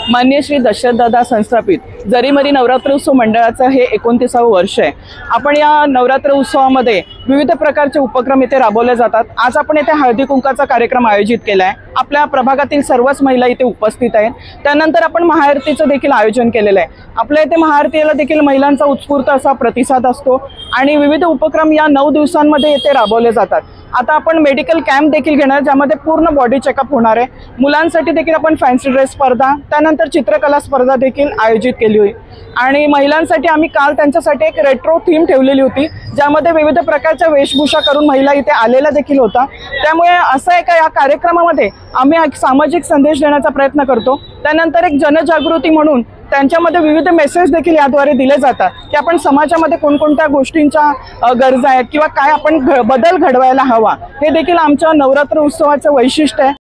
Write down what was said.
मान्य श्री दशरथदादा संस्थापित जरीमरी नवरात्र उत्सव मंडळाचं हे 29वे वर्ष आहे। आपण या नवरात्र उत्सवामध्ये विविध प्रकारचे उपक्रम इथे राबवले जातात। आज आपण इथे हळदी कुंकाचा कार्यक्रम आयोजित केला आहे। आपल्या प्रभागातील सर्वच महिला इथे उपस्थित आहेत। त्यानंतर आपण महाआरतीचं देखील आयोजन केलेलं आहे। आपल्या इथे महाआरतीला देखील महिलांचा उत्स्फूर्त असा प्रतिसाद असतो आणि विविध उपक्रम या 9 दिवसांमध्ये इथे राबवले जातात। आता आपण मेडिकल कॅम्प देखील घेणार, ज्यामध्ये पूर्ण बॉडी चेकअप होणार आहे। मुलांसाठी देखील आपण फॅन्सी ड्रेस स्पर्धा, त्यानंतर चित्रकला स्पर्धा देखील आयोजित केली होती आणि महिलांसाठी आम्ही काल त्यांच्यासाठी एक रेट्रो थीम ठेवलेली होती, ज्यामध्ये विविध प्रकारच्या वेशभूषा करून महिला इथे आलेल्या देखील होता। त्यामुळे असं आहे का या कार्यक्रमामध्ये आम्ही एक सामाजिक संदेश देण्याचा प्रयत्न करतो। त्यानंतर एक जनजागृती म्हणून त्यांच्यामध्ये विविध मेसेज देखील याद्वारे दिले जातात की आपण समाजामध्ये कोणकोणत्या गोष्टींच्या गरजा आहेत किंवा काय आपण बदल घडवायला हवा, हे देखील आमच्या नवरात्र उत्सवाचं वैशिष्ट्य आहे।